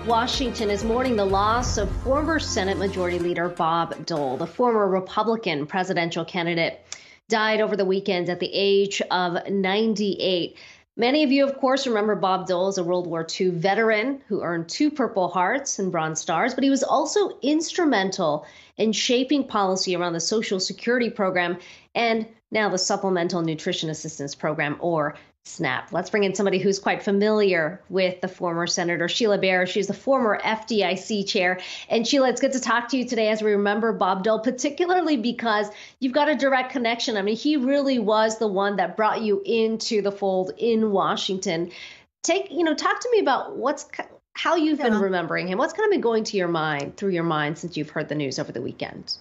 Washington is mourning the loss of former Senate Majority Leader Bob Dole. The former Republican presidential candidate died over the weekend at the age of 98. Many of you, of course, remember Bob Dole as a World War II veteran who earned 2 Purple Hearts and Bronze Stars, but he was also instrumental in shaping policy around the Social Security program and now the Supplemental Nutrition Assistance Program, or SNAP. Let's bring in somebody who's quite familiar with the former Senator Sheila Bair. She's the former FDIC chair. And Sheila, it's good to talk to you today as we remember Bob Dole, particularly because you've got a direct connection. I mean, he really was the one that brought you into the fold in Washington. Talk to me about how you've been remembering him. What's kind of been going to your mind, through your mind, since you've heard the news over the weekend?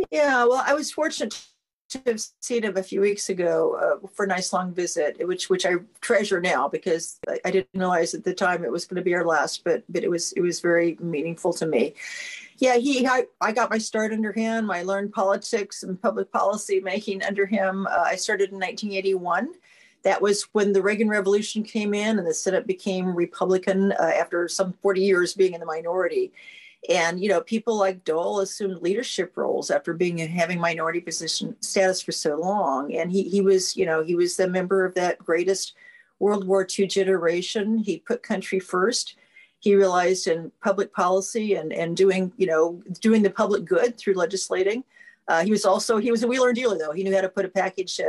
Yeah, well, I was fortunate to have seen him a few weeks ago for a nice long visit, which I treasure now because I didn't realize at the time it was going to be our last, but it was very meaningful to me. Yeah, I got my start under him. I learned politics and public policy making under him. I started in 1981. That was when the Reagan Revolution came in and the Senate became Republican after some 40 years being in the minority. And, people like Dole assumed leadership roles after having minority position status for so long. And he was the member of that greatest World War II generation. He put country first. He realized in public policy and doing the public good through legislating. He was a wheeler and dealer, though. He knew how to put a package,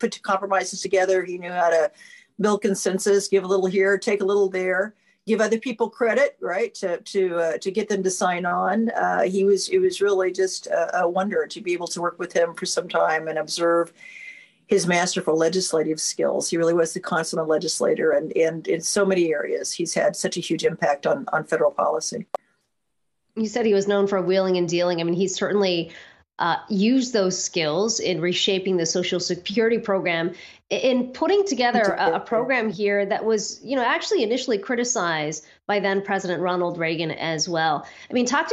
put compromises together. He knew how to build consensus, give a little here, take a little there. Give other people credit, right, to get them to sign on. It was really just a wonder to be able to work with him for some time and observe his masterful legislative skills. He really was the consummate legislator, and in so many areas, he's had such a huge impact on federal policy. You said he was known for wheeling and dealing. I mean, he certainly used those skills in reshaping the Social Security program, in putting together a program here that was, actually initially criticized by then President Ronald Reagan as well. I mean, talk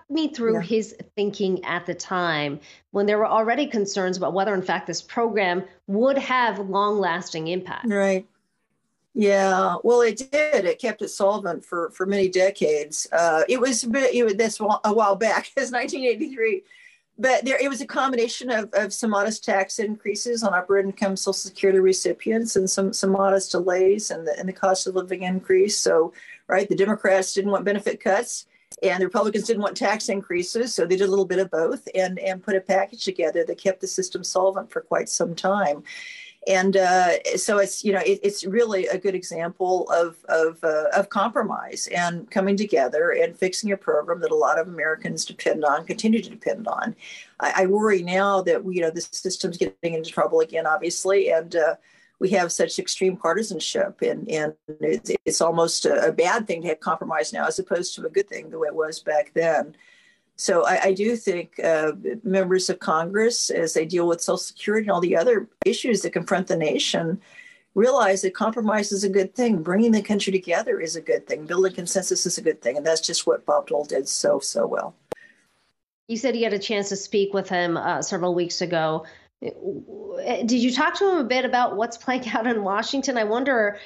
me through his thinking at the time when there were already concerns about whether, in fact, this program would have long-lasting impact. Right. Yeah, well, it did. It kept it solvent for many decades. That's a while back. It's 1983. But it was a combination of some modest tax increases on upper income Social Security recipients and some modest delays in the cost of living increase. So, right, the Democrats didn't want benefit cuts and the Republicans didn't want tax increases. So they did a little bit of both and put a package together that kept the system solvent for quite some time. And so it's really a good example of compromise and coming together and fixing a program that a lot of Americans continue to depend on. I worry now that the system's getting into trouble again, obviously, and we have such extreme partisanship, and it's almost a bad thing to have compromise now as opposed to a good thing the way it was back then. So I do think members of Congress, as they deal with Social Security and all the other issues that confront the nation, realize that compromise is a good thing. Bringing the country together is a good thing. Building consensus is a good thing. And that's just what Bob Dole did so well. You said you had a chance to speak with him several weeks ago. Did you talk to him a bit about what's playing out in Washington? I wonder,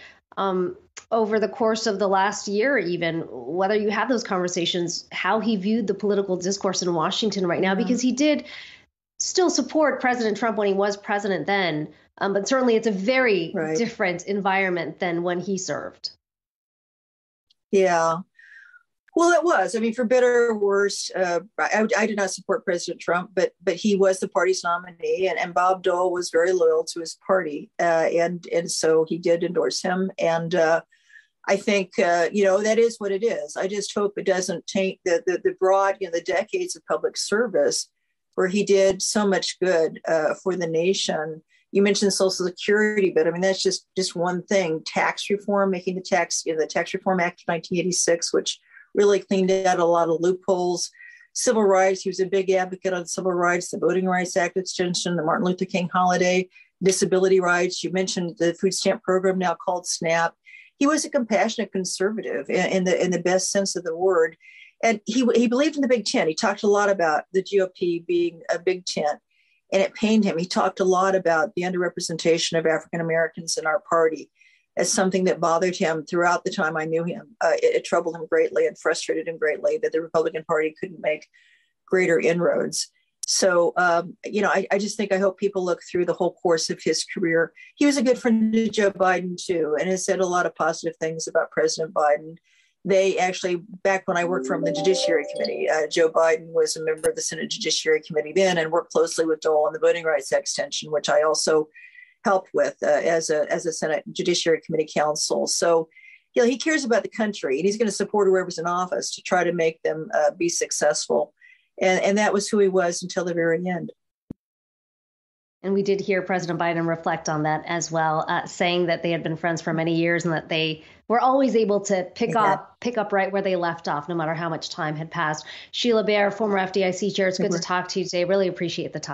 over the course of the last year, even whether you had those conversations, how he viewed the political discourse in Washington right now, because he did still support President Trump when he was president then. But certainly it's a very different environment than when he served. Yeah. Well, it was. I mean, for better or worse, I did not support President Trump, but he was the party's nominee, and Bob Dole was very loyal to his party, and so he did endorse him. And I think that is what it is. I just hope it doesn't taint the broad, the decades of public service where he did so much good for the nation. You mentioned Social Security, but I mean that's just one thing. Tax reform, making the Tax Reform Act of 1986, which really cleaned out a lot of loopholes. Civil rights, he was a big advocate on civil rights, the Voting Rights Act extension, the Martin Luther King holiday, disability rights. You mentioned the food stamp program now called SNAP. He was a compassionate conservative in the best sense of the word. And he believed in the Big Tent. He talked a lot about the GOP being a big tent, and it pained him. He talked a lot about the underrepresentation of African Americans in our party. as something that bothered him throughout the time I knew him. It troubled him greatly and frustrated him greatly that the Republican Party couldn't make greater inroads. So, I just think I hope people look through the whole course of his career. He was a good friend to Joe Biden, too, and has said a lot of positive things about President Biden. They actually, back when I worked from the Judiciary Committee, Joe Biden was a member of the Senate Judiciary Committee then and worked closely with Dole on the Voting Rights Extension, which I also helped with as a Senate Judiciary Committee counsel. So, he cares about the country, and he's going to support whoever's in office to try to make them be successful. And that was who he was until the very end. And we did hear President Biden reflect on that as well, saying that they had been friends for many years and that they were always able to pick up right where they left off, no matter how much time had passed. Sheila Bair, former FDIC chair, it's good to talk to you today. Really appreciate the time.